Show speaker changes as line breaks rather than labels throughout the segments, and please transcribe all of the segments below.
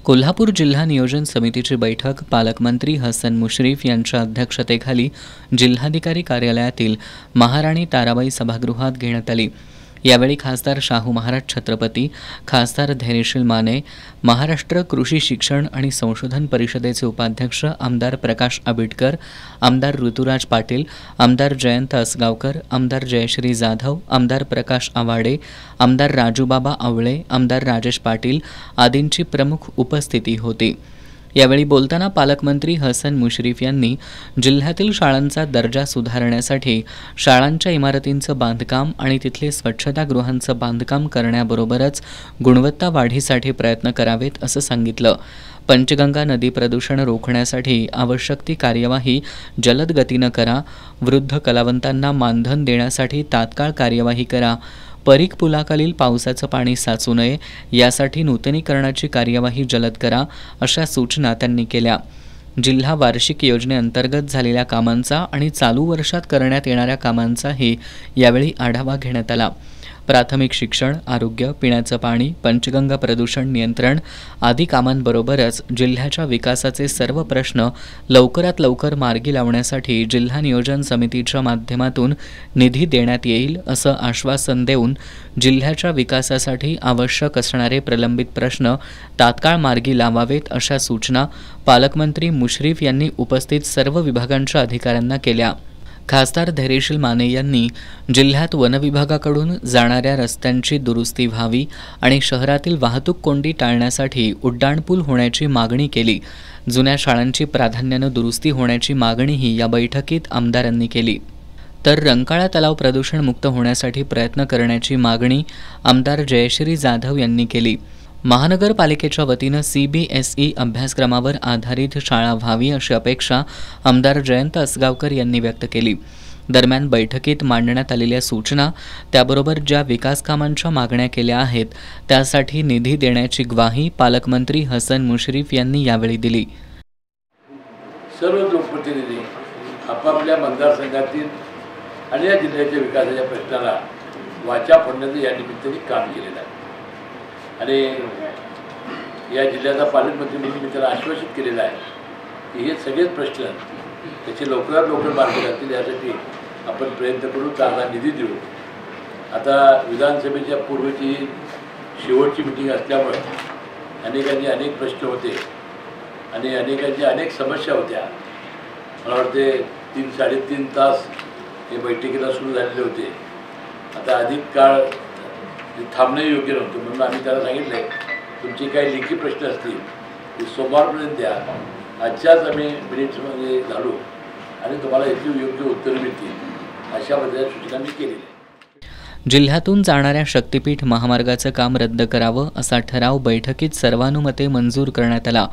कोल्हापूर जिल्हा नियोजन समितीची बैठक पालकमंत्री हसन मुश्रीफ यांच्या अध्यक्षतेखाली जिल्हाधिकारी कार्यालयातील महाराणी ताराबाई सभागृहात घेण्यात आली। यावेळी खासदार शाहू महाराज छत्रपती, खासदार धैर्यशील माने, महाराष्ट्र कृषी शिक्षण आणि संशोधन परिषदेचे उपाध्यक्ष आमदार प्रकाश आबिटकर, आमदार ऋतुराज पाटील, आमदार जयंत असगावकर, आमदार जयश्री जाधव, आमदार प्रकाश आवाडे, आमदार राजूबाबा आवळे, आमदार राजेश पाटील आदींची प्रमुख उपस्थिती होती। यावेळी बोलताना पालकमंत्री हसन मुश्रीफ यांनी जिल्ह्यातील शाळांचा दर्जा सुधारण्यासाठी शाळांच्या इमारतींचं बांधकाम आणि तिथले स्वच्छतागृहांचं बांधकाम करण्याबरोबरच गुणवत्ता वाढीसाठी प्रयत्न करावेत असं सांगितलं। पंचगंगा नदी प्रदूषण रोखण्यासाठी आवश्यक ती कार्यवाही जलद गतीनं करा, वृद्ध कलावंतांना मानधन देण्यासाठी तात्काळ कार्यवाही करा, परीख पुलाखालील पावसाचं पाणी साचू नये यासाठी नूतनीकरणाची कार्यवाही जलद करा, अशा सूचना त्यांनी केल्या। जिल्हा वार्षिक योजनेअंतर्गत झालेल्या कामांचा आणि चालू वर्षात करण्यात येणाऱ्या कामांचाही यावेळी आढावा घेण्यात आला। प्राथमिक शिक्षण, आरोग्य, पिण्याचं पाणी, पंचगंगा प्रदूषण नियंत्रण आदी कामांबरोबरच जिल्ह्याच्या विकासाचे सर्व प्रश्न लवकरात लवकर मार्गी लावण्यासाठी जिल्हा नियोजन समितीच्या माध्यमातून निधी देण्यात येईल असं आश्वासन देऊन जिल्ह्याच्या विकासासाठी आवश्यक असणारे प्रलंबित प्रश्न तात्काळ मार्गी लावावेत अशा सूचना पालकमंत्री मुश्रीफ यांनी उपस्थित सर्व विभागांच्या अधिकाऱ्यांना केल्या। खासदार धैर्यशील माने यांनी जिल्ह्यात वनविभागाकडून जाणाऱ्या रस्त्यांची दुरुस्ती व्हावी आणि शहरातील वाहतूक कोंडी टाळण्यासाठी उड्डाणपूल होण्याची मागणी केली। जुन्या शाळांची प्राधान्यानं दुरुस्ती होण्याची मागणीही या बैठकीत आमदारांनी केली। तर रंकाळा तलाव प्रदूषण मुक्त होण्यासाठी प्रयत्न करण्याची मागणी आमदार जयश्री जाधव यांनी केली। महानगरपालिकेच्या वतीनं CBSE अभ्यासक्रमावर आधारित शाळा व्हावी अशी अपेक्षा आमदार जयंत असगावकर यांनी व्यक्त केली। दरम्यान बैठकीत मांडण्यात आलेल्या सूचना त्याबरोबर ज्या विकास कामांच्या मागण्या केल्या आहेत त्यासाठी निधी देण्याची ग्वाही पालकमंत्री हसन मुश्रीफ यांनी यावेळी दिली।
सर्व लोकप्रतिनिधी आपापल्या मतदारसंघातील आणि या जिल्ह्याच्या विकासाच्या प्रश्नाला वाचा फोडण्याचं या निमित्ताने काम केलेलं आहे आणि या जिल्ह्याचा पालकमंत्री म्हणून मी त्याला आश्वासित केलेलं आहे की हे सगळेच प्रश्न त्याचे लवकरात लवकर मार्गी लागतील यासाठी आपण प्रयत्न करू, चांगला निधी देऊ। आता विधानसभेच्या पूर्वीची शेवटची मिटिंग असल्यामुळे अनेकांचे अनेक प्रश्न होते आणि अनेकांच्या अनेक समस्या होत्या। मला वाटते 3-3.5 तास हे बैठकीला सुरू झालेले होते। आता अधिक काळ थांबणे योग्य नव्हतं म्हणून आम्ही त्याला सांगितलं तुमचे काही लेखी प्रश्न असतील ते सोमवारपर्यंत द्या, आजच्याच आम्ही मिनिट्समध्ये घालू आणि तुम्हाला याची योग्य उत्तरं मिळतील अशा पद्धतीच्या सूचना मी केलेल्या आहेत।
जिल्ह्यातून जाणाऱ्या शक्तीपीठ महामार्गाचं काम रद्द करावं असा ठराव बैठकीत सर्वानुमते मंजूर करण्यात आला।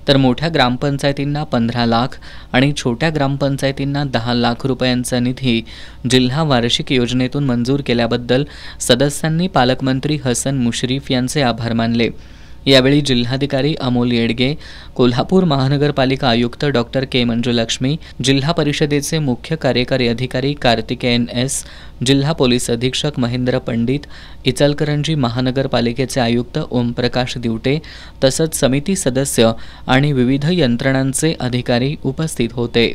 तर मोठ्या ग्रामपंचायतींना 15 लाख आणि छोट्या ग्रामपंचायतींना 10 लाख रुपयांचा निधी जिल्हा वार्षिक योजनेतून मंजूर केल्याबद्दल सदस्यांनी पालकमंत्री हसन मुश्रीफ यांचे आभार मानले। यावेळी जिल्हाधिकारी अमोल येडगे, कोल्हापूर महानगरपालिका आयुक्त डॉक्टर के मंजुलक्ष्मी, जिल्हा परिषदेचे मुख्य कार्यकारी अधिकारी कार्तिकेयन S, जिल्हा पोलीस अधीक्षक महेंद्र पंडित, इचलकरंजी महानगरपालिकेचे आयुक्त ओमप्रकाश दिवटे तसंच समिती सदस्य आणि विविध यंत्रणांचे अधिकारी उपस्थित होते।